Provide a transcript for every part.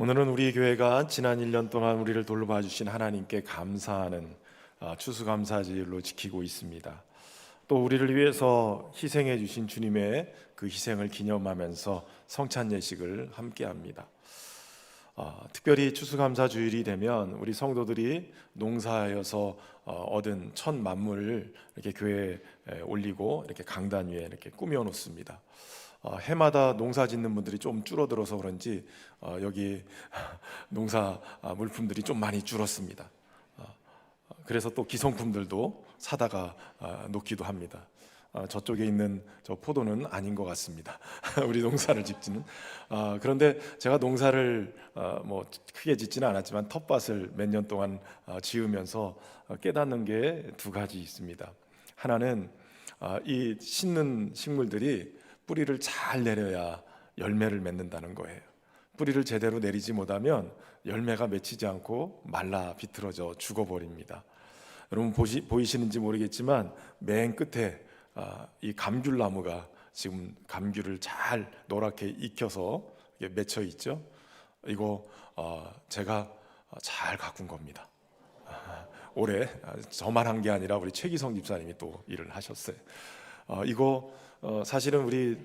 오늘은 우리 교회가 지난 1년 동안 우리를 돌봐 주신 하나님께 감사하는 추수감사절로 지키고 있습니다. 또 우리를 위해서 희생해 주신 주님의 그 희생을 기념하면서 성찬 예식을 함께 합니다. 특별히 추수감사주일이 되면 우리 성도들이 농사하여서 얻은 첫 만물을 이렇게 교회에 올리고 이렇게 강단 위에 이렇게 꾸며 놓습니다. 해마다 농사 짓는 분들이 좀 줄어들어서 그런지 여기 농사 물품들이 좀 많이 줄었습니다. 그래서 또 기성품들도 사다가 놓기도 합니다. 저쪽에 있는 저 포도는 아닌 것 같습니다. 우리 농사를 짓지는. 그런데 제가 농사를 뭐 크게 짓지는 않았지만 텃밭을 몇 년 동안 지으면서 깨닫는 게 두 가지 있습니다. 하나는 이 심는 식물들이 뿌리를 잘 내려야 열매를 맺는다는 거예요. 뿌리를 제대로 내리지 못하면 열매가 맺히지 않고 말라 비틀어져 죽어버립니다. 여러분 보이시는지 모르겠지만 맨 끝에 이 감귤나무가 지금 감귤을 잘 노랗게 익혀서 맺혀 있죠. 이거 제가 잘 가꾼 겁니다. 올해 저만 한 게 아니라 우리 최기성 집사님이 또 일을 하셨어요. 이거 사실은 우리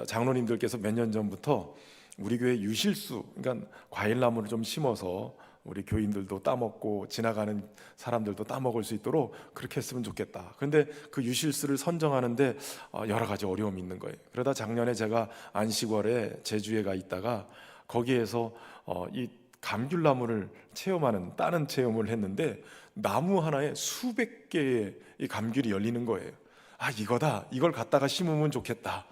장로님들께서 몇 년 전부터 우리 교회 유실수, 그러니까 과일나무를 좀 심어서 우리 교인들도 따먹고 지나가는 사람들도 따먹을 수 있도록 그렇게 했으면 좋겠다. 그런데 그 유실수를 선정하는데 여러 가지 어려움이 있는 거예요. 그러다 작년에 제가 안식월에 제주에 가 있다가 거기에서 이 감귤나무를 체험하는 따는 체험을 했는데 나무 하나에 수백 개의 이 감귤이 열리는 거예요. 이거다. 이걸 갖다가 심으면 좋겠다.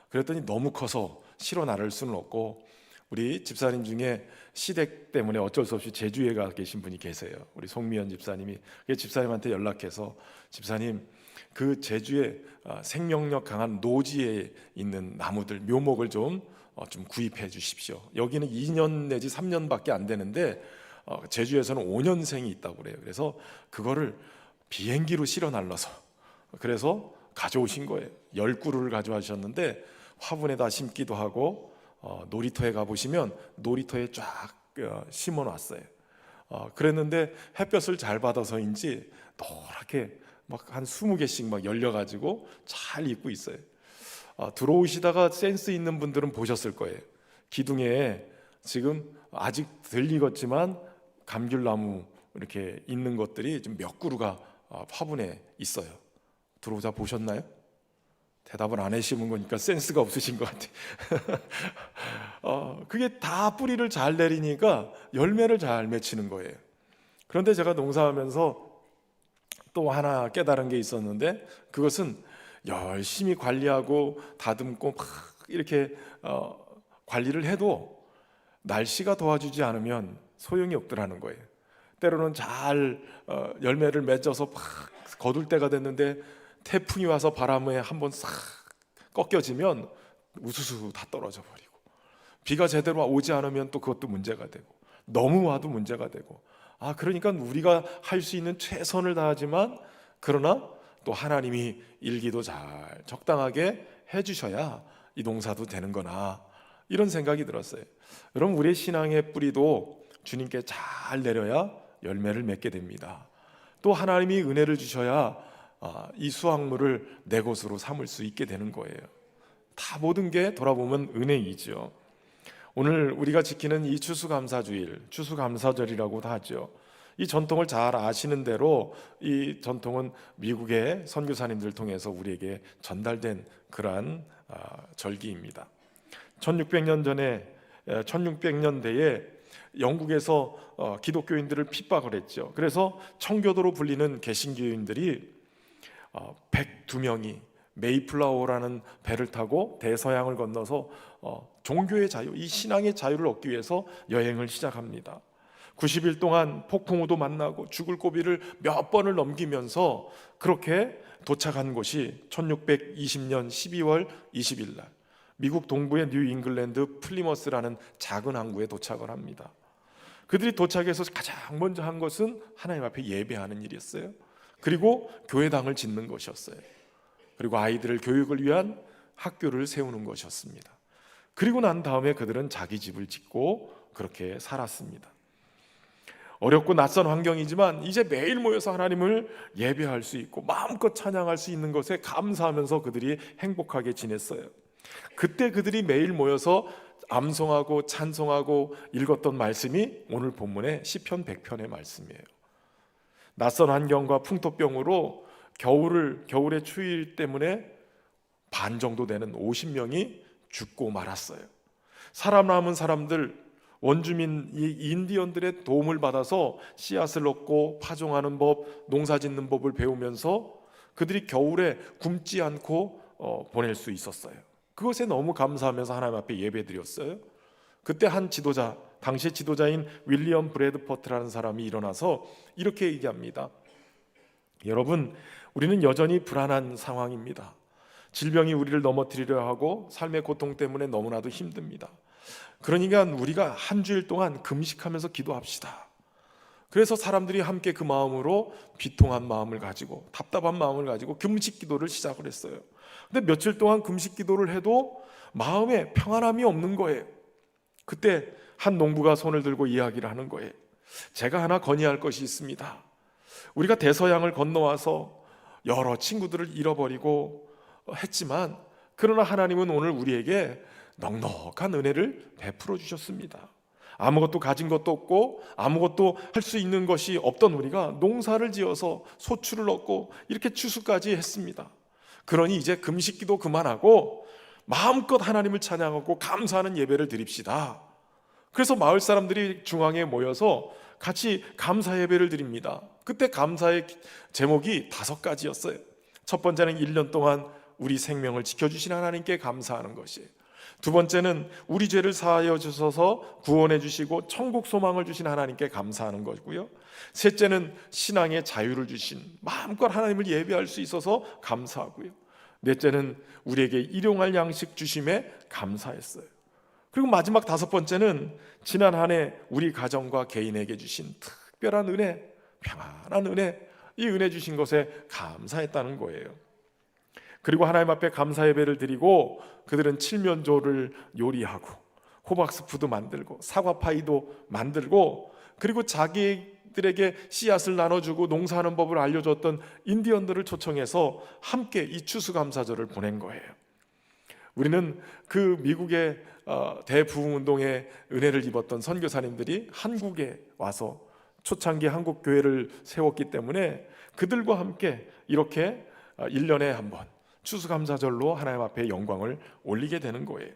그랬더니 너무 커서 실어 나를 수는 없고 우리 집사님 중에 시댁 때문에 어쩔 수 없이 제주에 가 계신 분이 계세요. 우리 송미연 집사님이. 집사님한테 연락해서 집사님 그 제주에 생명력 강한 노지에 있는 나무들 묘목을 좀 구입해 주십시오. 여기는 2년 내지 3년밖에 안 되는데 제주에서는 5년생이 있다고 그래요. 그래서 그거를 비행기로 실어 날라서 그래서 가져오신 거예요. 10그루를 가져와셨는데 화분에다 심기도 하고 놀이터에 가보시면 놀이터에 쫙 심어 놨어요. 그랬는데 햇볕을 잘 받아서인지 노랗게 막 한 20개씩 막 열려가지고 잘 익고 있어요. 들어오시다가 센스 있는 분들은 보셨을 거예요. 기둥에 지금 아직 덜 익었지만 감귤나무 이렇게 있는 것들이 좀 몇 그루가 화분에 있어요. 들어오자 보셨나요? 대답을 안 해주시는 거니까 센스가 없으신 것 같아요. 그게 다 뿌리를 잘 내리니까 열매를 잘 맺히는 거예요. 그런데 제가 농사하면서 또 하나 깨달은 게 있었는데 그것은 열심히 관리하고 다듬고 막 이렇게 관리를 해도 날씨가 도와주지 않으면 소용이 없더라는 거예요. 때로는 잘 열매를 맺어서 막 거둘 때가 됐는데 태풍이 와서 바람에 한번 싹 꺾여지면 우수수 다 떨어져 버리고 비가 제대로 오지 않으면 또 그것도 문제가 되고 너무 와도 문제가 되고 그러니까 우리가 할 수 있는 최선을 다하지만 그러나 또 하나님이 일기도 잘 적당하게 해주셔야 이 농사도 되는 거나 이런 생각이 들었어요. 여러분 우리의 신앙의 뿌리도 주님께 잘 내려야 열매를 맺게 됩니다. 또 하나님이 은혜를 주셔야 이 수확물을 내 것으로 삼을 수 있게 되는 거예요. 다 모든 게 돌아보면 은혜이죠. 오늘 우리가 지키는 이 추수감사주일, 추수감사절이라고도 하죠. 이 전통을 잘 아시는 대로 이 전통은 미국의 선교사님들 통해서 우리에게 전달된 그러한 절기입니다. 1600년대에 영국에서 기독교인들을 핍박을 했죠. 그래서 청교도로 불리는 개신교인들이 102명이 메이플라워라는 배를 타고 대서양을 건너서 종교의 자유, 이 신앙의 자유를 얻기 위해서 여행을 시작합니다. 90일 동안 폭풍우도 만나고 죽을 고비를 몇 번을 넘기면서 그렇게 도착한 곳이 1620년 12월 20일 날 미국 동부의 뉴 잉글랜드 플리머스라는 작은 항구에 도착을 합니다. 그들이 도착해서 가장 먼저 한 것은 하나님 앞에 예배하는 일이었어요. 그리고 교회당을 짓는 것이었어요. 그리고 아이들을 교육을 위한 학교를 세우는 것이었습니다. 그리고 난 다음에 그들은 자기 집을 짓고 그렇게 살았습니다. 어렵고 낯선 환경이지만 이제 매일 모여서 하나님을 예배할 수 있고 마음껏 찬양할 수 있는 것에 감사하면서 그들이 행복하게 지냈어요. 그때 그들이 매일 모여서 암송하고 찬송하고 읽었던 말씀이 오늘 본문의 시편 100편의 말씀이에요. 낯선 환경과 풍토병으로 겨울의 추위 때문에 반 정도 되는 50명이 죽고 말았어요. 살아남은 사람들, 원주민 이 인디언들의 도움을 받아서 씨앗을 얻고 파종하는 법, 농사 짓는 법을 배우면서 그들이 겨울에 굶지 않고 보낼 수 있었어요. 그것에 너무 감사하면서 하나님 앞에 예배드렸어요. 그때 한 지도자, 당시 지도자인 윌리엄 브래드퍼트라는 사람이 일어나서 이렇게 얘기합니다. 여러분, 우리는 여전히 불안한 상황입니다. 질병이 우리를 넘어뜨리려 하고 삶의 고통 때문에 너무나도 힘듭니다. 그러니까 우리가 한 주일 동안 금식하면서 기도합시다. 그래서 사람들이 함께 그 마음으로 비통한 마음을 가지고 답답한 마음을 가지고 금식 기도를 시작을 했어요. 근데 며칠 동안 금식 기도를 해도 마음에 평안함이 없는 거예요. 그때 한 농부가 손을 들고 이야기를 하는 거예요. 제가 하나 건의할 것이 있습니다. 우리가 대서양을 건너와서 여러 친구들을 잃어버리고 했지만 그러나 하나님은 오늘 우리에게 넉넉한 은혜를 베풀어 주셨습니다. 아무것도 가진 것도 없고 아무것도 할 수 있는 것이 없던 우리가 농사를 지어서 소출을 얻고 이렇게 추수까지 했습니다. 그러니 이제 금식기도 그만하고 마음껏 하나님을 찬양하고 감사하는 예배를 드립시다. 그래서 마을 사람들이 중앙에 모여서 같이 감사 예배를 드립니다. 그때 감사의 제목이 5가지였어요. 첫 번째는 1년 동안 우리 생명을 지켜주신 하나님께 감사하는 것이에요. 두 번째는 우리 죄를 사하여 주셔서 구원해 주시고 천국 소망을 주신 하나님께 감사하는 것이고요. 셋째는 신앙의 자유를 주신 마음껏 하나님을 예배할 수 있어서 감사하고요. 넷째는 우리에게 일용할 양식 주심에 감사했어요. 그리고 마지막 5번째는 지난 한 해 우리 가정과 개인에게 주신 특별한 은혜, 평안한 은혜, 이 은혜 주신 것에 감사했다는 거예요. 그리고 하나님 앞에 감사 예배를 드리고 그들은 칠면조를 요리하고 호박스프도 만들고 사과파이도 만들고 그리고 자기들에게 씨앗을 나눠주고 농사하는 법을 알려줬던 인디언들을 초청해서 함께 이 추수감사절을 보낸 거예요. 우리는 그 미국의 대부흥운동의 은혜를 입었던 선교사님들이 한국에 와서 초창기 한국 교회를 세웠기 때문에 그들과 함께 이렇게 1년에 한 번 추수감사절로 하나님 앞에 영광을 올리게 되는 거예요.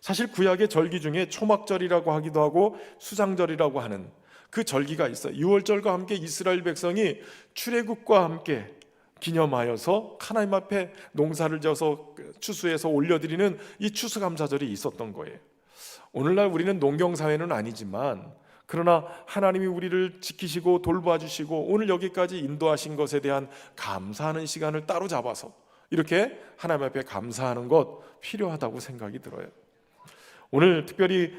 사실 구약의 절기 중에 초막절이라고 하기도 하고 수장절이라고 하는 그 절기가 있어요. 유월절과 함께 이스라엘 백성이 출애굽과 함께 기념하여서 하나님 앞에 농사를 지어서 추수해서 올려드리는 이 추수감사절이 있었던 거예요. 오늘날 우리는 농경사회는 아니지만 그러나 하나님이 우리를 지키시고 돌봐주시고 오늘 여기까지 인도하신 것에 대한 감사하는 시간을 따로 잡아서 이렇게 하나님 앞에 감사하는 것 필요하다고 생각이 들어요. 오늘 특별히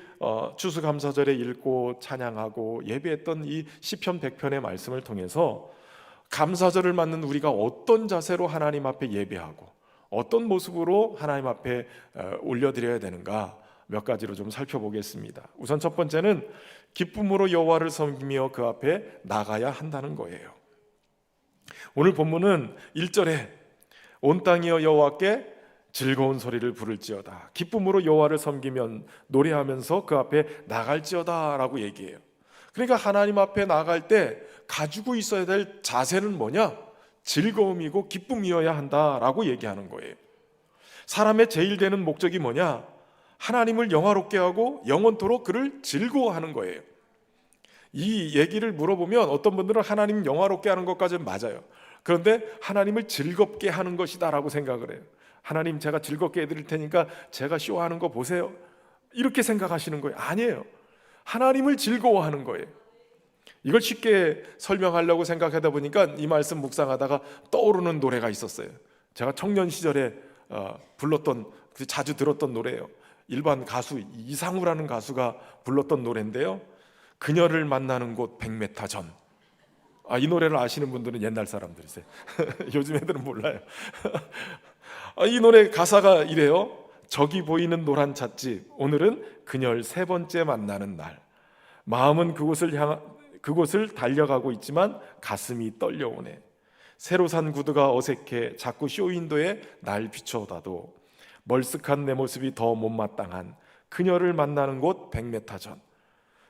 추수감사절에 읽고 찬양하고 예배했던 이 시편 100편의 말씀을 통해서 감사절을 맞는 우리가 어떤 자세로 하나님 앞에 예배하고 어떤 모습으로 하나님 앞에 올려드려야 되는가 몇 가지로 좀 살펴보겠습니다. 우선 첫 번째는 기쁨으로 여호와를 섬기며 그 앞에 나가야 한다는 거예요. 오늘 본문은 1절에 온 땅이여 여호와께 즐거운 소리를 부를지어다. 기쁨으로 여호와를 섬기면 노래하면서 그 앞에 나갈지어다 라고 얘기해요. 그러니까 하나님 앞에 나갈 때 가지고 있어야 될 자세는 뭐냐? 즐거움이고 기쁨이어야 한다라고 얘기하는 거예요. 사람의 제일 되는 목적이 뭐냐? 하나님을 영화롭게 하고 영원토록 그를 즐거워하는 거예요. 이 얘기를 물어보면 어떤 분들은 하나님 영화롭게 하는 것까지는 맞아요. 그런데 하나님을 즐겁게 하는 것이다 라고 생각을 해요. 하나님 제가 즐겁게 해드릴 테니까 제가 쇼하는 거 보세요 이렇게 생각하시는 거예요. 아니에요. 하나님을 즐거워하는 거예요. 이걸 쉽게 설명하려고 생각하다 보니까 이 말씀 묵상하다가 떠오르는 노래가 있었어요. 제가 청년 시절에 불렀던 자주 들었던 노래예요. 일반 가수 이상우라는 가수가 불렀던 노래인데요. 그녀를 만나는 곳 100m 전. 이 노래를 아시는 분들은 옛날 사람들이세요. 요즘 애들은 몰라요. 이 노래 가사가 이래요. 저기 보이는 노란 찻집 오늘은 그녀를 3번째 만나는 날. 마음은 그곳을 달려가고 있지만 가슴이 떨려오네. 새로 산 구두가 어색해 자꾸 쇼윈도에 날 비춰다도 멀쓱한 내 모습이 더 못마땅한 그녀를 만나는 곳 100m 전.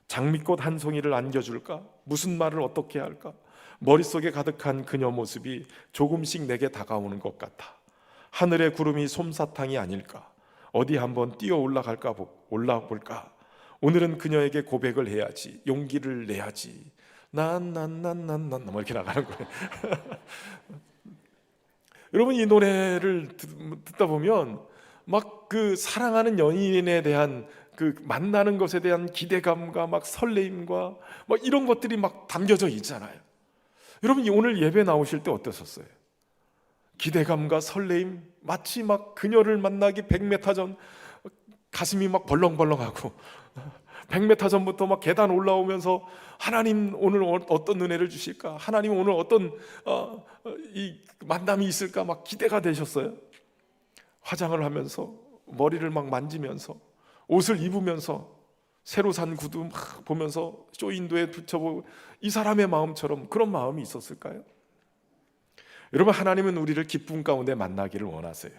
장미꽃 한 송이를 안겨줄까? 무슨 말을 어떻게 할까? 머릿속에 가득한 그녀 모습이 조금씩 내게 다가오는 것 같아. 하늘의 구름이 솜사탕이 아닐까? 어디 한번 뛰어 올라볼까? 오늘은 그녀에게 고백을 해야지. 용기를 내야지. 난난난난난 뭐 이렇게 나가는 거예요. 여러분, 이 노래를 듣다 보면 막 그 사랑하는 연인에 대한 그 만나는 것에 대한 기대감과 막 설레임과 막 이런 것들이 막 담겨져 있잖아요. 여러분, 오늘 예배 나오실 때 어떠셨어요? 기대감과 설레임, 마치 막 그녀를 만나기 100m 전 가슴이 막 벌렁벌렁하고 100m 전부터 막 계단 올라오면서 하나님 오늘 어떤 은혜를 주실까? 하나님 오늘 어떤 이 만남이 있을까? 막 기대가 되셨어요? 화장을 하면서 머리를 막 만지면서 옷을 입으면서 새로 산 구두 막 보면서 쇼윈도에 붙여보고 이 사람의 마음처럼 그런 마음이 있었을까요? 여러분, 하나님은 우리를 기쁨 가운데 만나기를 원하세요.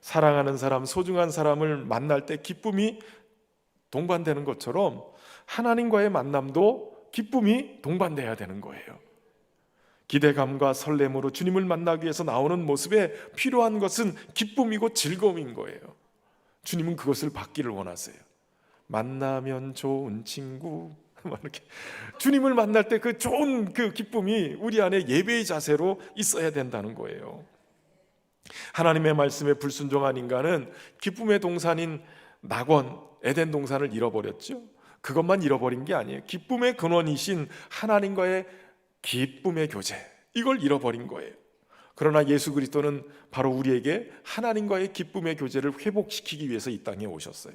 사랑하는 사람, 소중한 사람을 만날 때 기쁨이 동반되는 것처럼 하나님과의 만남도 기쁨이 동반돼야 되는 거예요. 기대감과 설렘으로 주님을 만나기 위해서 나오는 모습에 필요한 것은 기쁨이고 즐거움인 거예요. 주님은 그것을 받기를 원하세요. 만나면 좋은 친구 이렇게 주님을 만날 때 그 좋은 그 기쁨이 우리 안에 예배의 자세로 있어야 된다는 거예요. 하나님의 말씀에 불순종한 인간은 기쁨의 동산인 낙원 에덴 동산을 잃어버렸죠. 그것만 잃어버린 게 아니에요. 기쁨의 근원이신 하나님과의 기쁨의 교제, 이걸 잃어버린 거예요. 그러나 예수 그리스도는 바로 우리에게 하나님과의 기쁨의 교제를 회복시키기 위해서 이 땅에 오셨어요.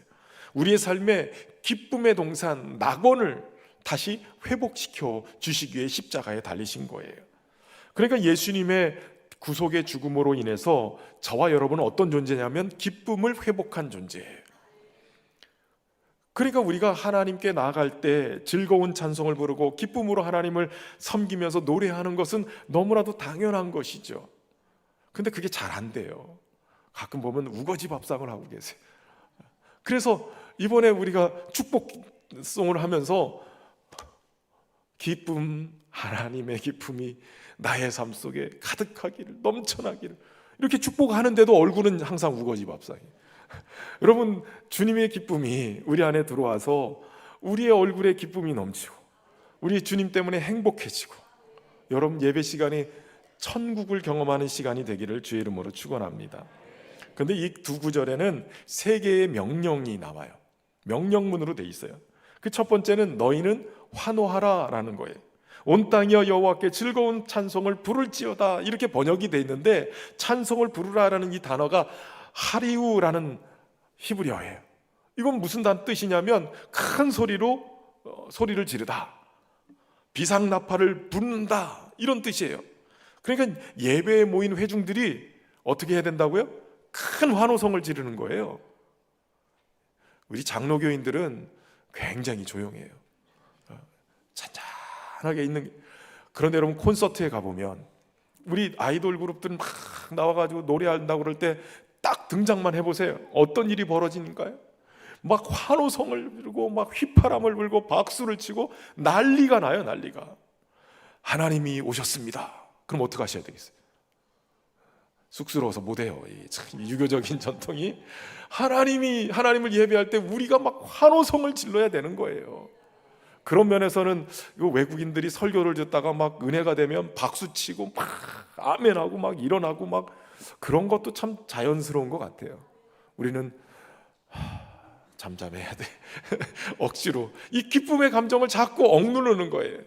우리의 삶에 기쁨의 동산 낙원을 다시 회복시켜 주시기 위해 십자가에 달리신 거예요. 그러니까 예수님의 구속의 죽음으로 인해서 저와 여러분은 어떤 존재냐면 기쁨을 회복한 존재예요. 그러니까 우리가 하나님께 나아갈 때 즐거운 찬송을 부르고 기쁨으로 하나님을 섬기면서 노래하는 것은 너무나도 당연한 것이죠. 근데 그게 잘 안 돼요. 가끔 보면 우거지 밥상을 하고 계세요. 그래서 이번에 우리가 축복송을 하면서 기쁨, 하나님의 기쁨이 나의 삶 속에 가득하기를, 넘쳐나기를, 이렇게 축복하는데도 얼굴은 항상 우거지 밥상이에요. 여러분, 주님의 기쁨이 우리 안에 들어와서 우리의 얼굴에 기쁨이 넘치고 우리 주님 때문에 행복해지고 여러분 예배 시간이 천국을 경험하는 시간이 되기를 주의 이름으로 축원합니다. 그런데 이 두 구절에는 세 개의 명령이 나와요. 명령문으로 돼 있어요. 그 첫 번째는 너희는 환호하라 라는 거예요. 온 땅이여 여호와께 즐거운 찬송을 부를지어다, 이렇게 번역이 돼 있는데 찬송을 부르라라는 이 단어가 하리우라는 히브리어예요. 이건 무슨 뜻이냐면 큰 소리로 소리를 지르다, 비상나팔을 불는다, 이런 뜻이에요. 그러니까 예배에 모인 회중들이 어떻게 해야 된다고요? 큰 환호성을 지르는 거예요. 우리 장로교인들은 굉장히 조용해요. 잔잔하게 있는. 그런데 여러분, 콘서트에 가보면 우리 아이돌 그룹들 막 나와가지고 노래한다고 그럴 때 딱 등장만 해보세요. 어떤 일이 벌어지는가요? 막 환호성을 부르고 막 휘파람을 불고 박수를 치고 난리가 나요. 난리가. 하나님이 오셨습니다. 그럼 어떻게 하셔야 되겠어요? 쑥스러워서 못해요. 참 유교적인 전통이. 하나님을 예배할 때 우리가 막 환호성을 질러야 되는 거예요. 그런 면에서는 외국인들이 설교를 듣다가 막 은혜가 되면 박수치고 막 아멘하고 막 일어나고 막 그런 것도 참 자연스러운 것 같아요. 우리는 잠잠해야 돼. 억지로 이 기쁨의 감정을 자꾸 억누르는 거예요.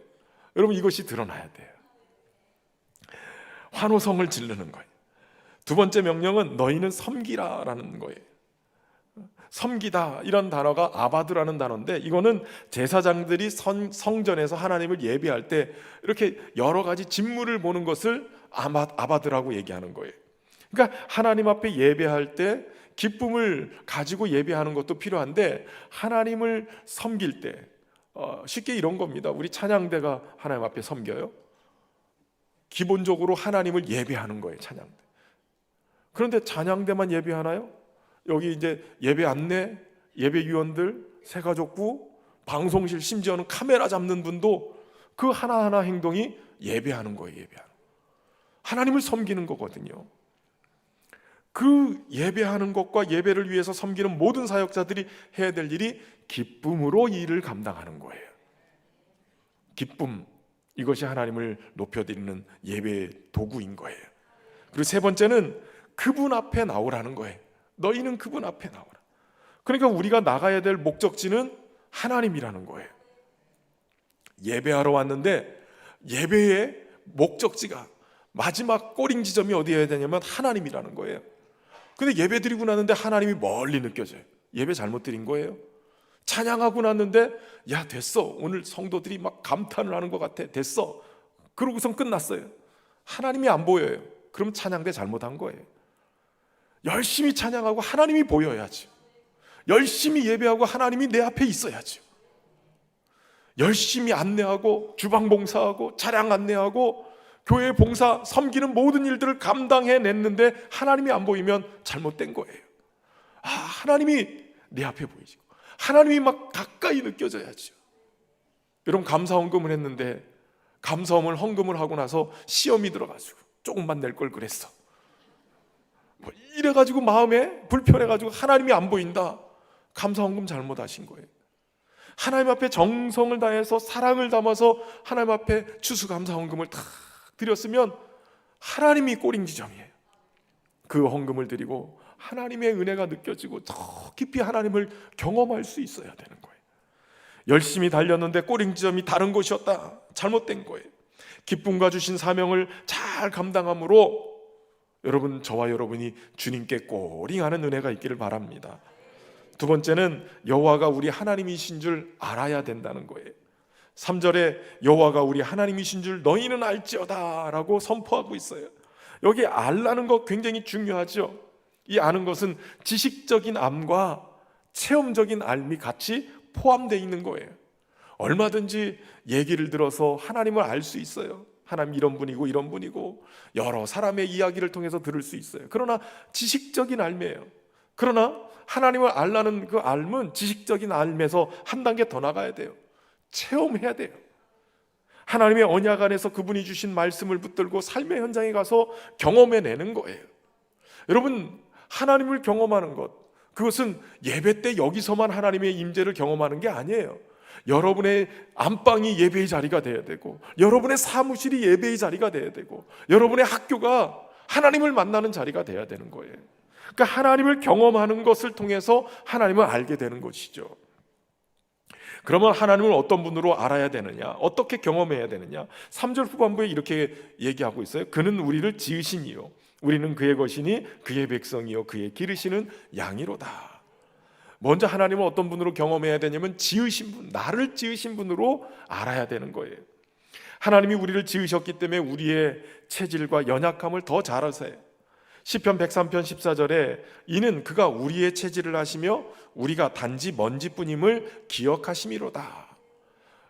여러분, 이것이 드러나야 돼요. 환호성을 지르는 거예요. 두 번째 명령은 너희는 섬기라라는 거예요. 섬기다, 이런 단어가 아바드라는 단어인데 이거는 제사장들이 성전에서 하나님을 예배할 때 이렇게 여러 가지 직무를 보는 것을 아바드라고 얘기하는 거예요. 그러니까 하나님 앞에 예배할 때 기쁨을 가지고 예배하는 것도 필요한데 하나님을 섬길 때 쉽게 이런 겁니다. 우리 찬양대가 하나님 앞에 섬겨요. 기본적으로 하나님을 예배하는 거예요, 찬양대. 그런데 찬양대만 예배하나요? 여기 이제 예배 안내, 예배위원들, 새가족부, 방송실, 심지어는 카메라 잡는 분도 그 하나하나 행동이 예배하는 거예요. 예배하는 거. 하나님을 섬기는 거거든요. 그 예배하는 것과 예배를 위해서 섬기는 모든 사역자들이 해야 될 일이 기쁨으로 이 일을 감당하는 거예요. 기쁨, 이것이 하나님을 높여드리는 예배의 도구인 거예요. 그리고 세 번째는 그분 앞에 나오라는 거예요. 너희는 그분 앞에 나오라. 그러니까 우리가 나가야 될 목적지는 하나님이라는 거예요. 예배하러 왔는데 예배의 목적지가, 마지막 꼬링 지점이 어디여야 되냐면 하나님이라는 거예요. 근데 예배 드리고 났는데 하나님이 멀리 느껴져요. 예배 잘못 드린 거예요. 찬양하고 났는데 야 됐어, 오늘 성도들이 막 감탄을 하는 것 같아, 됐어, 그러고선 끝났어요. 하나님이 안 보여요. 그럼 찬양대 잘못한 거예요. 열심히 찬양하고 하나님이 보여야죠. 열심히 예배하고 하나님이 내 앞에 있어야죠. 열심히 안내하고 주방 봉사하고 차량 안내하고 교회 봉사 섬기는 모든 일들을 감당해냈는데 하나님이 안 보이면 잘못된 거예요. 하나님이 내 앞에 보이시고 하나님이 막 가까이 느껴져야죠. 여러분, 감사 헌금을 했는데 감사함을 헌금을 하고 나서 시험이 들어가지고 조금만 낼 걸 그랬어, 이래가지고 마음에 불편해가지고 하나님이 안 보인다. 감사 헌금 잘못하신 거예요. 하나님 앞에 정성을 다해서 사랑을 담아서 하나님 앞에 추수감사 헌금을 다 드렸으면 하나님이 꼬린 지점이에요. 그 헌금을 드리고 하나님의 은혜가 느껴지고 더 깊이 하나님을 경험할 수 있어야 되는 거예요. 열심히 달렸는데 꼬린 지점이 다른 곳이었다. 잘못된 거예요. 기쁨과 주신 사명을 잘 감당함으로 여러분, 저와 여러분이 주님께 꼬링하는 은혜가 있기를 바랍니다. 두 번째는 여호와가 우리 하나님이신 줄 알아야 된다는 거예요. 3절에 여호와가 우리 하나님이신 줄 너희는 알지어다 라고 선포하고 있어요. 여기 알라는 것 굉장히 중요하죠. 이 아는 것은 지식적인 암과 체험적인 알미 같이 포함되어 있는 거예요. 얼마든지 얘기를 들어서 하나님을 알 수 있어요. 하나님 이런 분이고 이런 분이고 여러 사람의 이야기를 통해서 들을 수 있어요. 그러나 지식적인 알매예요. 그러나 하나님을 알라는 그 알은 지식적인 알에서 한 단계 더 나가야 돼요. 체험해야 돼요. 하나님의 언약 안에서 그분이 주신 말씀을 붙들고 삶의 현장에 가서 경험해내는 거예요. 여러분, 하나님을 경험하는 것, 그것은 예배 때 여기서만 하나님의 임재를 경험하는 게 아니에요. 여러분의 안방이 예배의 자리가 돼야 되고, 여러분의 사무실이 예배의 자리가 돼야 되고, 여러분의 학교가 하나님을 만나는 자리가 돼야 되는 거예요. 그러니까 하나님을 경험하는 것을 통해서 하나님을 알게 되는 것이죠. 그러면 하나님을 어떤 분으로 알아야 되느냐, 어떻게 경험해야 되느냐? 3절 후반부에 이렇게 얘기하고 있어요. 그는 우리를 지으신 이요 우리는 그의 것이니 그의 백성이요 그의 기르시는 양이로다. 먼저 하나님을 어떤 분으로 경험해야 되냐면 지으신 분, 나를 지으신 분으로 알아야 되는 거예요. 하나님이 우리를 지으셨기 때문에 우리의 체질과 연약함을 더 잘 아세요. 시편 103편 14절에 이는 그가 우리의 체질을 아시며 우리가 단지 먼지뿐임을 기억하심이로다.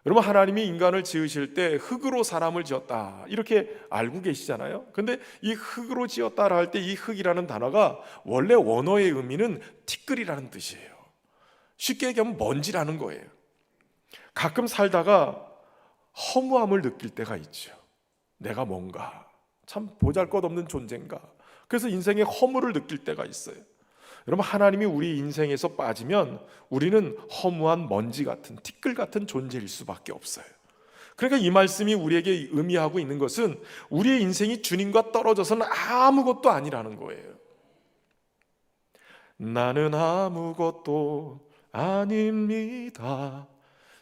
여러분, 하나님이 인간을 지으실 때 흙으로 사람을 지었다 이렇게 알고 계시잖아요. 근데 이 흙으로 지었다라 할 때 이 흙이라는 단어가 원래 원어의 의미는 티끌이라는 뜻이에요. 쉽게 얘기하면 먼지라는 거예요. 가끔 살다가 허무함을 느낄 때가 있죠. 내가 뭔가 참 보잘것없는 존재인가. 그래서 인생에 허무를 느낄 때가 있어요. 여러분, 하나님이 우리 인생에서 빠지면 우리는 허무한 먼지 같은, 티끌 같은 존재일 수밖에 없어요. 그러니까 이 말씀이 우리에게 의미하고 있는 것은 우리의 인생이 주님과 떨어져서는 아무것도 아니라는 거예요. 나는 아무것도 아닙니다.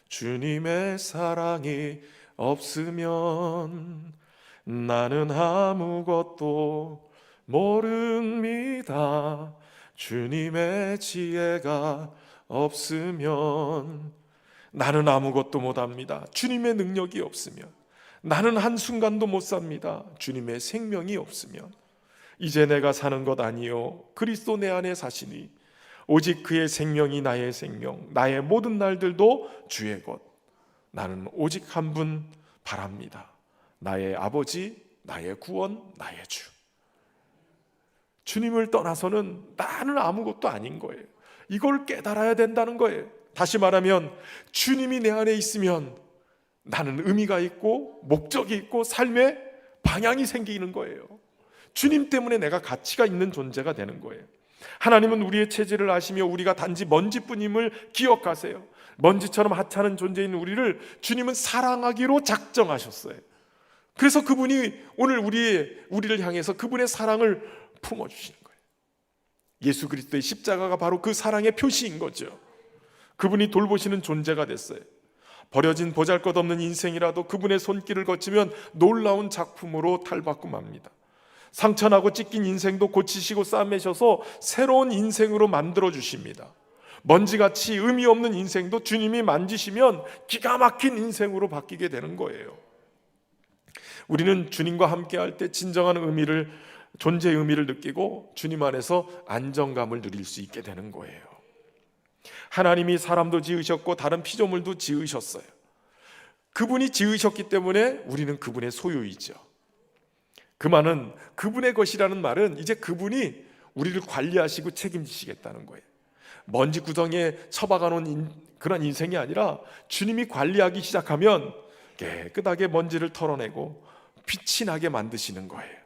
주님의 사랑이 없으면 나는 아무것도 모릅니다. 주님의 지혜가 없으면 나는 아무것도 못합니다. 주님의 능력이 없으면 나는 한순간도 못 삽니다. 주님의 생명이 없으면 이제 내가 사는 것 아니요 그리스도 내 안에 사시니 오직 그의 생명이 나의 생명, 나의 모든 날들도 주의 것. 나는 오직 한 분 바랍니다. 나의 아버지, 나의 구원, 나의 주. 주님을 떠나서는 나는 아무것도 아닌 거예요. 이걸 깨달아야 된다는 거예요. 다시 말하면 주님이 내 안에 있으면 나는 의미가 있고 목적이 있고 삶의 방향이 생기는 거예요. 주님 때문에 내가 가치가 있는 존재가 되는 거예요. 하나님은 우리의 체질을 아시며 우리가 단지 먼지뿐임을 기억하세요. 먼지처럼 하찮은 존재인 우리를 주님은 사랑하기로 작정하셨어요. 그래서 그분이 오늘 우리를 향해서 그분의 사랑을 품어주시는 거예요. 예수 그리스도의 십자가가 바로 그 사랑의 표시인 거죠. 그분이 돌보시는 존재가 됐어요. 버려진 보잘것없는 인생이라도 그분의 손길을 거치면 놀라운 작품으로 탈바꿈 맙니다. 상처나고 찢긴 인생도 고치시고 싸매셔서 새로운 인생으로 만들어 주십니다. 먼지같이 의미 없는 인생도 주님이 만지시면 기가 막힌 인생으로 바뀌게 되는 거예요. 우리는 주님과 함께 할 때 진정한 존재의 의미를 느끼고 주님 안에서 안정감을 누릴 수 있게 되는 거예요. 하나님이 사람도 지으셨고 다른 피조물도 지으셨어요. 그분이 지으셨기 때문에 우리는 그분의 소유이죠. 그 말은, 그분의 것이라는 말은 이제 그분이 우리를 관리하시고 책임지시겠다는 거예요. 먼지 구덩이에 처박아 놓은 그런 인생이 아니라 주님이 관리하기 시작하면 깨끗하게 먼지를 털어내고 빛이 나게 만드시는 거예요.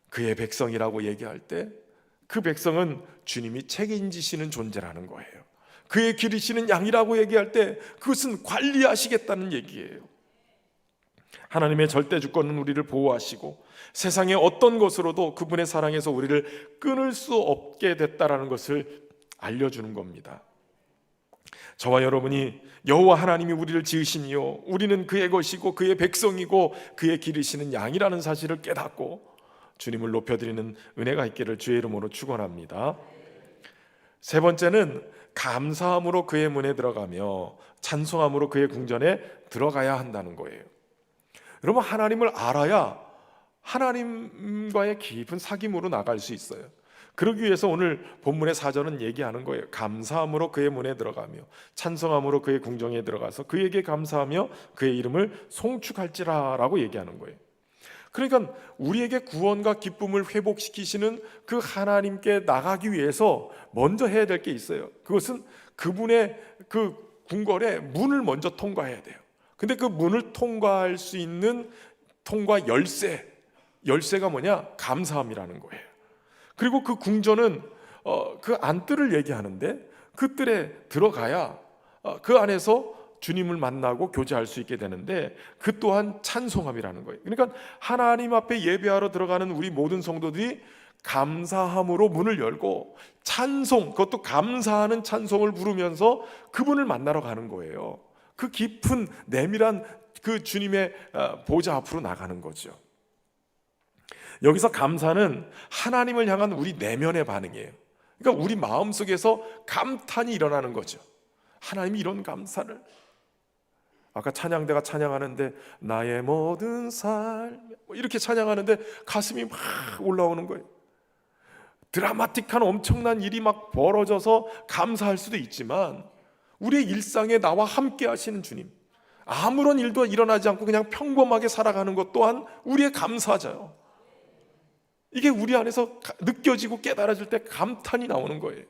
그의 백성이라고 얘기할 때 그 백성은 주님이 책임지시는 존재라는 거예요. 그의 기르시는 양이라고 얘기할 때 그것은 관리하시겠다는 얘기예요. 하나님의 절대 주권은 우리를 보호하시고 세상의 어떤 것으로도 그분의 사랑에서 우리를 끊을 수 없게 됐다라는 것을 알려주는 겁니다. 저와 여러분이 여호와 하나님이 우리를 지으시니요 우리는 그의 것이고 그의 백성이고 그의 기르시는 양이라는 사실을 깨닫고 주님을 높여드리는 은혜가 있기를 주의 이름으로 축원합니다. 세 번째는 감사함으로 그의 문에 들어가며 찬송함으로 그의 궁전에 들어가야 한다는 거예요. 여러분, 하나님을 알아야 하나님과의 깊은 사귐으로 나갈 수 있어요. 그러기 위해서 오늘 본문의 4절은 얘기하는 거예요. 감사함으로 그의 문에 들어가며 찬송함으로 그의 궁정에 들어가서 그에게 감사하며 그의 이름을 송축할지라 라고 얘기하는 거예요. 그러니까 우리에게 구원과 기쁨을 회복시키시는 그 하나님께 나가기 위해서 먼저 해야 될 게 있어요. 그것은 그분의 그 궁궐의 문을 먼저 통과해야 돼요. 근데 그 문을 통과할 수 있는 통과 열쇠가 뭐냐? 감사함이라는 거예요. 그리고 그 궁전은 그 안뜰을 얘기하는데 그 뜰에 들어가야 그 안에서 주님을 만나고 교제할 수 있게 되는데 그 또한 찬송함이라는 거예요. 그러니까 하나님 앞에 예배하러 들어가는 우리 모든 성도들이 감사함으로 문을 열고 찬송, 그것도 감사하는 찬송을 부르면서 그분을 만나러 가는 거예요. 그 깊은 내밀한 그 주님의 보좌 앞으로 나가는 거죠. 여기서 감사는 하나님을 향한 우리 내면의 반응이에요. 그러니까 우리 마음속에서 감탄이 일어나는 거죠. 하나님이 이런 감사를, 아까 찬양대가 찬양하는데 나의 모든 삶 이렇게 찬양하는데 가슴이 막 올라오는 거예요. 드라마틱한 엄청난 일이 막 벌어져서 감사할 수도 있지만 우리의 일상에 나와 함께 하시는 주님, 아무런 일도 일어나지 않고 그냥 평범하게 살아가는 것 또한 우리의 감사죠. 이게 우리 안에서 느껴지고 깨달아질 때 감탄이 나오는 거예요.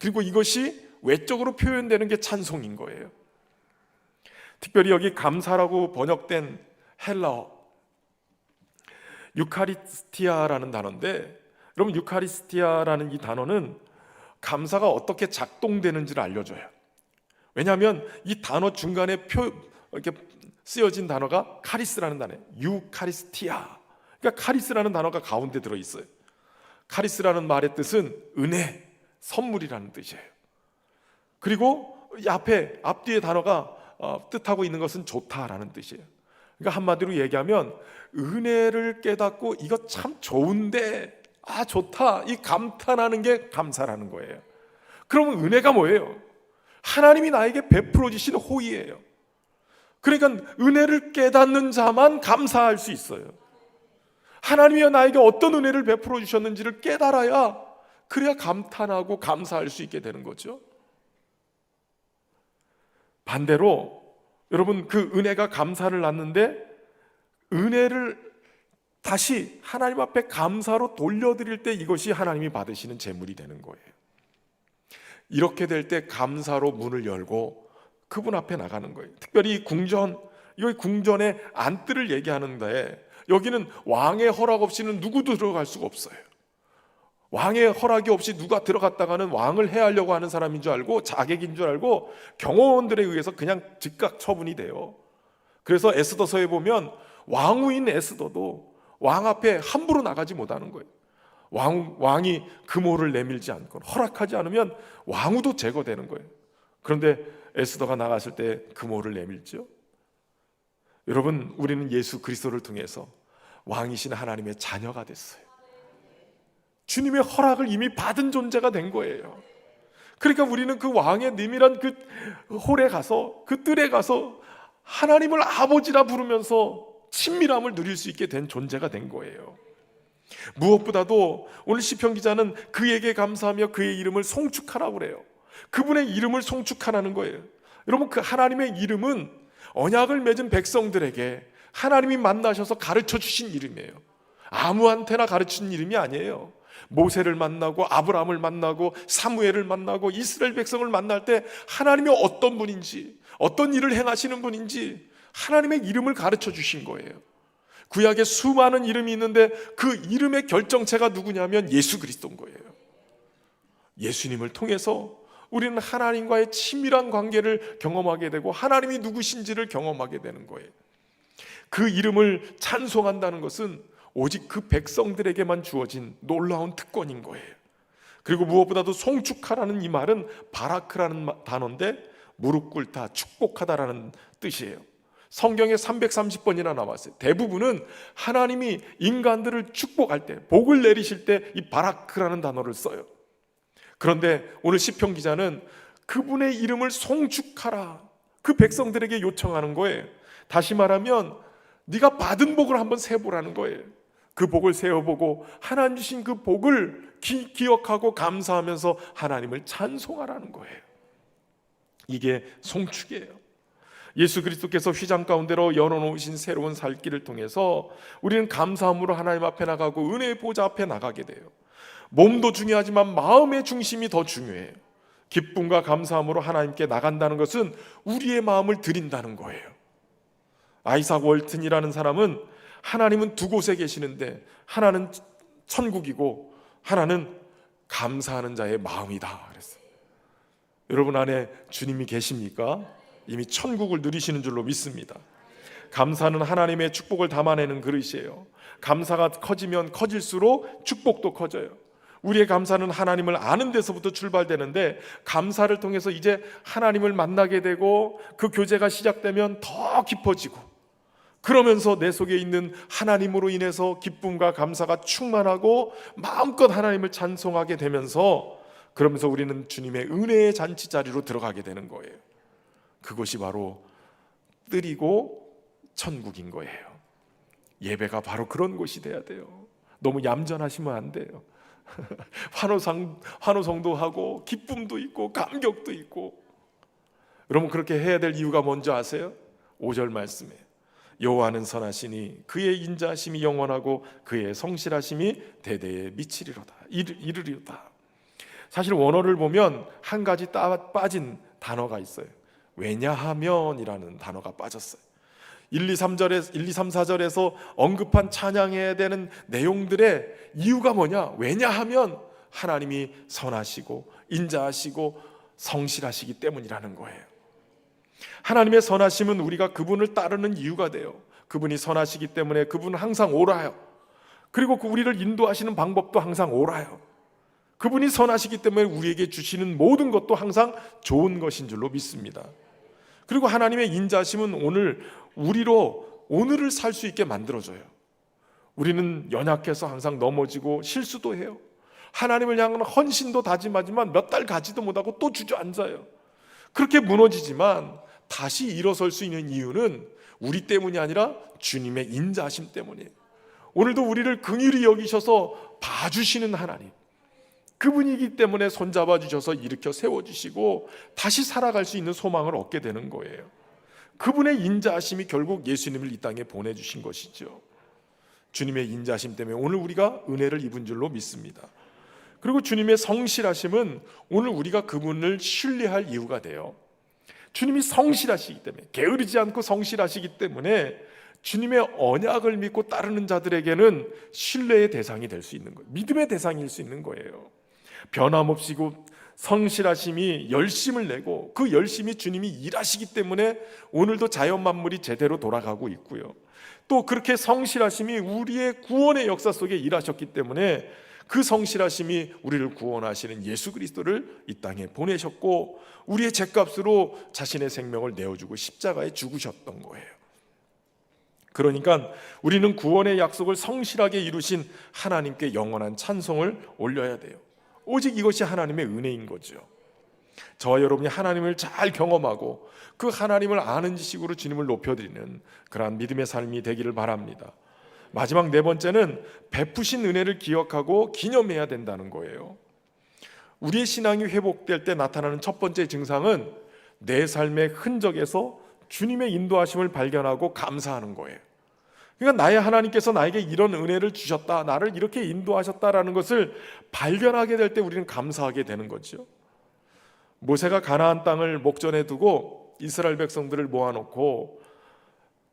그리고 이것이 외적으로 표현되는 게 찬송인 거예요. 특별히 여기 감사라고 번역된 헬라어 유카리스티아라는 단어인데, 여러분 유카리스티아라는 이 단어는 감사가 어떻게 작동되는지를 알려줘요. 왜냐하면 이 단어 중간에 이렇게 쓰여진 단어가 카리스라는 단어예요. 유카리스티아. 그러니까 카리스라는 단어가 가운데 들어있어요. 카리스라는 말의 뜻은 은혜, 선물이라는 뜻이에요. 그리고 이 앞뒤의 단어가 뜻하고 있는 것은 좋다라는 뜻이에요. 그러니까 한마디로 얘기하면 은혜를 깨닫고 이거 참 좋은데 좋다, 이 감탄하는 게 감사라는 거예요. 그러면 은혜가 뭐예요? 하나님이 나에게 베풀어 주신 호의예요. 그러니까 은혜를 깨닫는 자만 감사할 수 있어요. 하나님이 나에게 어떤 은혜를 베풀어 주셨는지를 깨달아야, 그래야 감탄하고 감사할 수 있게 되는 거죠. 반대로 여러분, 그 은혜가 감사를 낳는데 은혜를 다시 하나님 앞에 감사로 돌려드릴 때 이것이 하나님이 받으시는 제물이 되는 거예요. 이렇게 될 때 감사로 문을 열고 그분 앞에 나가는 거예요. 특별히 궁전, 이 궁전의 안뜰을 얘기하는데 여기는 왕의 허락 없이는 누구도 들어갈 수가 없어요. 왕의 허락이 없이 누가 들어갔다가는 왕을 해하려고 하는 사람인 줄 알고, 자객인 줄 알고 경호원들에 의해서 그냥 즉각 처분이 돼요. 그래서 에스더서에 보면 왕후인 에스더도 왕 앞에 함부로 나가지 못하는 거예요. 왕이 금호를 내밀지 않고 허락하지 않으면 왕후도 제거되는 거예요. 그런데 에스더가 나갔을 때 금호를 내밀죠. 여러분, 우리는 예수 그리스도를 통해서 왕이신 하나님의 자녀가 됐어요. 주님의 허락을 이미 받은 존재가 된 거예요. 그러니까 우리는 그 왕의 내밀한 그 홀에 가서, 그 뜰에 가서 하나님을 아버지라 부르면서 친밀함을 누릴 수 있게 된 존재가 된 거예요. 무엇보다도 오늘 시편 기자는 그에게 감사하며 그의 이름을 송축하라고 그래요. 그분의 이름을 송축하라는 거예요. 여러분, 그 하나님의 이름은 언약을 맺은 백성들에게 하나님이 만나셔서 가르쳐 주신 이름이에요. 아무한테나 가르친 이름이 아니에요. 모세를 만나고 아브라함을 만나고 사무엘을 만나고 이스라엘 백성을 만날 때 하나님이 어떤 분인지, 어떤 일을 행하시는 분인지 하나님의 이름을 가르쳐 주신 거예요. 구약에 수많은 이름이 있는데 그 이름의 결정체가 누구냐면 예수 그리스도인 거예요. 예수님을 통해서 우리는 하나님과의 친밀한 관계를 경험하게 되고 하나님이 누구신지를 경험하게 되는 거예요. 그 이름을 찬송한다는 것은 오직 그 백성들에게만 주어진 놀라운 특권인 거예요. 그리고 무엇보다도 송축하라는 이 말은 바라크라는 단어인데 무릎 꿇다, 축복하다라는 뜻이에요. 성경에 330번이나 나왔어요. 대부분은 하나님이 인간들을 축복할 때, 복을 내리실 때 이 바라크라는 단어를 써요. 그런데 오늘 시편 기자는 그분의 이름을 송축하라, 그 백성들에게 요청하는 거예요. 다시 말하면 네가 받은 복을 한번 세보라는 거예요. 그 복을 세어보고 하나님 주신 그 복을 기억하고 감사하면서 하나님을 찬송하라는 거예요. 이게 송축이에요. 예수 그리스도께서 휘장 가운데로 열어놓으신 새로운 살 길을 통해서 우리는 감사함으로 하나님 앞에 나가고 은혜의 보좌 앞에 나가게 돼요. 몸도 중요하지만 마음의 중심이 더 중요해요. 기쁨과 감사함으로 하나님께 나간다는 것은 우리의 마음을 드린다는 거예요. 아이삭 월튼이라는 사람은 하나님은 두 곳에 계시는데 하나는 천국이고 하나는 감사하는 자의 마음이다 그랬어요. 여러분 안에 주님이 계십니까? 이미 천국을 누리시는 줄로 믿습니다. 감사는 하나님의 축복을 담아내는 그릇이에요. 감사가 커지면 커질수록 축복도 커져요. 우리의 감사는 하나님을 아는 데서부터 출발되는데 감사를 통해서 이제 하나님을 만나게 되고 그 교제가 시작되면 더 깊어지고 그러면서 내 속에 있는 하나님으로 인해서 기쁨과 감사가 충만하고 마음껏 하나님을 찬송하게 되면서 그러면서 우리는 주님의 은혜의 잔치자리로 들어가게 되는 거예요. 그것이 바로 뜰이고 천국인 거예요. 예배가 바로 그런 곳이 돼야 돼요. 너무 얌전하시면 안 돼요. 환호성도 하고 기쁨도 있고 감격도 있고. 여러분 그렇게 해야 될 이유가 뭔지 아세요? 5절 말씀에 여호와는 선하시니 그의 인자하심이 영원하고 그의 성실하심이 대대에 미치리로다 이르리로다. 사실 원어를 보면 한 가지 빠진 단어가 있어요. 왜냐하면이라는 단어가 빠졌어요. 1, 2, 3, 4절에서 언급한 찬양해야 되는 내용들의 이유가 뭐냐? 왜냐하면 하나님이 선하시고 인자하시고 성실하시기 때문이라는 거예요. 하나님의 선하심은 우리가 그분을 따르는 이유가 돼요. 그분이 선하시기 때문에 그분은 항상 옳아요. 그리고 우리를 인도하시는 방법도 항상 옳아요. 그분이 선하시기 때문에 우리에게 주시는 모든 것도 항상 좋은 것인 줄로 믿습니다. 그리고 하나님의 인자심은 우리로 오늘을 살 수 있게 만들어줘요. 우리는 연약해서 항상 넘어지고 실수도 해요. 하나님을 향한 헌신도 다짐하지만 몇 달 가지도 못하고 또 주저앉아요. 그렇게 무너지지만 다시 일어설 수 있는 이유는 우리 때문이 아니라 주님의 인자심 때문이에요. 오늘도 우리를 긍휼히 여기셔서 봐주시는 하나님, 그분이기 때문에 손잡아 주셔서 일으켜 세워주시고 다시 살아갈 수 있는 소망을 얻게 되는 거예요. 그분의 인자하심이 결국 예수님을 이 땅에 보내주신 것이죠. 주님의 인자하심 때문에 오늘 우리가 은혜를 입은 줄로 믿습니다. 그리고 주님의 성실하심은 오늘 우리가 그분을 신뢰할 이유가 돼요. 주님이 성실하시기 때문에, 게으르지 않고 성실하시기 때문에 주님의 언약을 믿고 따르는 자들에게는 신뢰의 대상이 될 수 있는 거예요. 믿음의 대상일 수 있는 거예요. 변함없이 성실하심이 열심을 내고 그 열심이 주님이 일하시기 때문에 오늘도 자연 만물이 제대로 돌아가고 있고요. 또 그렇게 성실하심이 우리의 구원의 역사 속에 일하셨기 때문에 그 성실하심이 우리를 구원하시는 예수 그리스도를 이 땅에 보내셨고 우리의 죄값으로 자신의 생명을 내어주고 십자가에 죽으셨던 거예요. 그러니까 우리는 구원의 약속을 성실하게 이루신 하나님께 영원한 찬송을 올려야 돼요. 오직 이것이 하나님의 은혜인 거죠. 저와 여러분이 하나님을 잘 경험하고 그 하나님을 아는 지식으로 주님을 높여드리는 그러한 믿음의 삶이 되기를 바랍니다. 마지막 네 번째는 베푸신 은혜를 기억하고 기념해야 된다는 거예요. 우리의 신앙이 회복될 때 나타나는 첫 번째 증상은 내 삶의 흔적에서 주님의 인도하심을 발견하고 감사하는 거예요. 그러니까 나의 하나님께서 나에게 이런 은혜를 주셨다, 나를 이렇게 인도하셨다라는 것을 발견하게 될 때 우리는 감사하게 되는 거죠. 모세가 가나안 땅을 목전에 두고 이스라엘 백성들을 모아놓고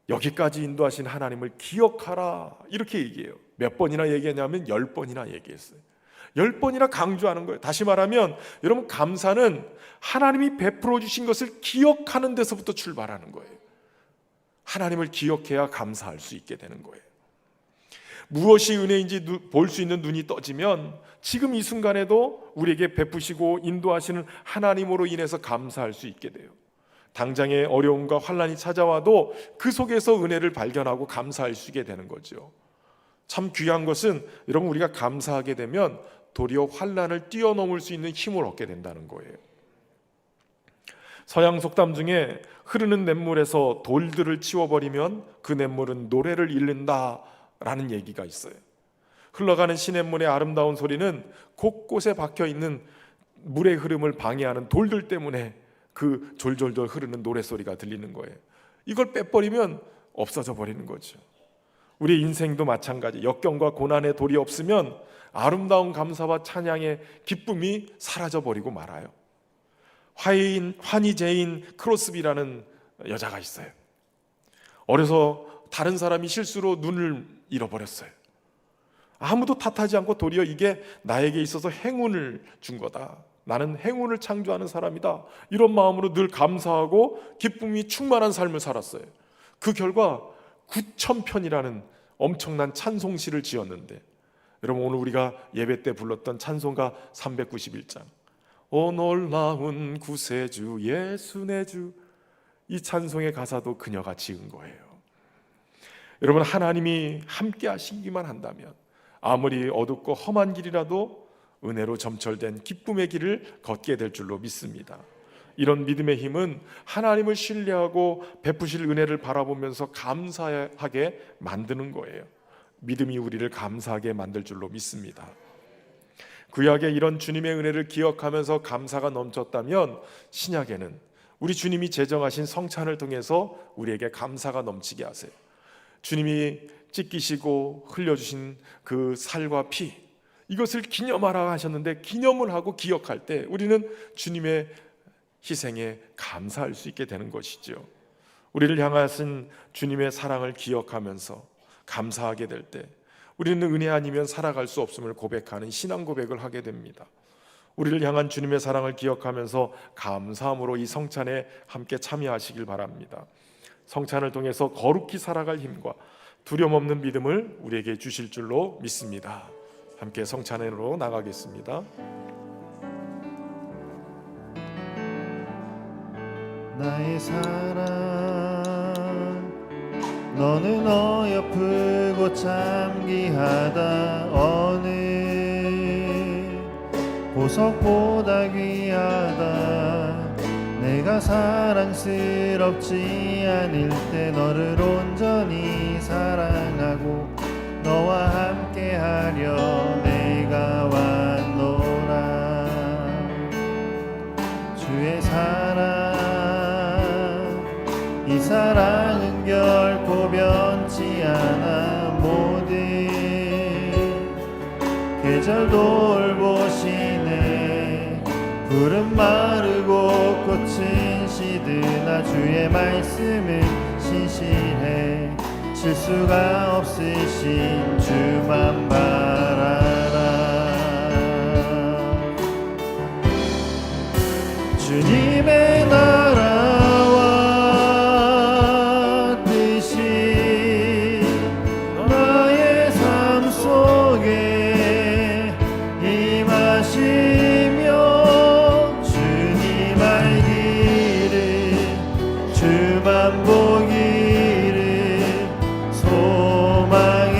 여기까지 인도하신 하나님을 기억하라 이렇게 얘기해요. 몇 번이나 얘기하냐면 10번이나 얘기했어요. 10번이나 강조하는 거예요. 다시 말하면 여러분, 감사는 하나님이 베풀어 주신 것을 기억하는 데서부터 출발하는 거예요. 하나님을 기억해야 감사할 수 있게 되는 거예요. 무엇이 은혜인지 볼 수 있는 눈이 떠지면 지금 이 순간에도 우리에게 베푸시고 인도하시는 하나님으로 인해서 감사할 수 있게 돼요. 당장의 어려움과 환난이 찾아와도 그 속에서 은혜를 발견하고 감사할 수 있게 되는 거죠. 참 귀한 것은 여러분, 우리가 감사하게 되면 도리어 환난을 뛰어넘을 수 있는 힘을 얻게 된다는 거예요. 서양 속담 중에 흐르는 냇물에서 돌들을 치워버리면 그 냇물은 노래를 잃는다라는 얘기가 있어요. 흘러가는 시냇물의 아름다운 소리는 곳곳에 박혀있는 물의 흐름을 방해하는 돌들 때문에 그 졸졸졸 흐르는 노래소리가 들리는 거예요. 이걸 빼버리면 없어져 버리는 거죠. 우리 인생도 마찬가지. 역경과 고난의 돌이 없으면 아름다운 감사와 찬양의 기쁨이 사라져 버리고 말아요. 환희제인 크로스비라는 여자가 있어요. 어려서 다른 사람이 실수로 눈을 잃어버렸어요. 아무도 탓하지 않고 도리어 이게 나에게 있어서 행운을 준 거다, 나는 행운을 창조하는 사람이다, 이런 마음으로 늘 감사하고 기쁨이 충만한 삶을 살았어요. 그 결과 9,000편이라는 엄청난 찬송시를 지었는데, 여러분, 오늘 우리가 예배 때 불렀던 찬송가 391장 오 놀라운 구세주 예수 내 주, 이 찬송의 가사도 그녀가 지은 거예요. 여러분, 하나님이 함께 하시기만 한다면 아무리 어둡고 험한 길이라도 은혜로 점철된 기쁨의 길을 걷게 될 줄로 믿습니다. 이런 믿음의 힘은 하나님을 신뢰하고 베푸실 은혜를 바라보면서 감사하게 만드는 거예요. 믿음이 우리를 감사하게 만들 줄로 믿습니다. 구약에 이런 주님의 은혜를 기억하면서 감사가 넘쳤다면 신약에는 우리 주님이 제정하신 성찬을 통해서 우리에게 감사가 넘치게 하세요. 주님이 찢기시고 흘려주신 그 살과 피, 이것을 기념하라 하셨는데 기념을 하고 기억할 때 우리는 주님의 희생에 감사할 수 있게 되는 것이죠. 우리를 향하신 주님의 사랑을 기억하면서 감사하게 될 때 우리는 은혜 아니면 살아갈 수 없음을 고백하는 신앙 고백을 하게 됩니다. 우리를 향한 주님의 사랑을 기억하면서 감사함으로 이 성찬에 함께 참여하시길 바랍니다. 성찬을 통해서 거룩히 살아갈 힘과 두려움 없는 믿음을 우리에게 주실 줄로 믿습니다. 함께 성찬으로 나가겠습니다. 나의 사랑, 너는 어여쁘고 참귀하다. 어느 보석보다 귀하다. 내가 사랑스럽지 않을 때 너를 온전히 사랑하고 너와 함께하려 내가 왔노라. 주의 사랑 이 사랑은 결코 변치 않아 모든 계절 돌보시네. 푸른 마르고 꽃은 시드나 주의 말씀은 신실해. 실수가 없으신 주만 바라라. 주님의 나라와 뜻이 나의 삶 속에 임하시며 주님 알기를 주만 보기를 소망해.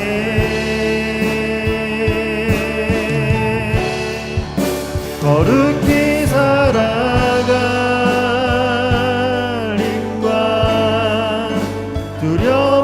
거룩히 살아갈 힘과 두려움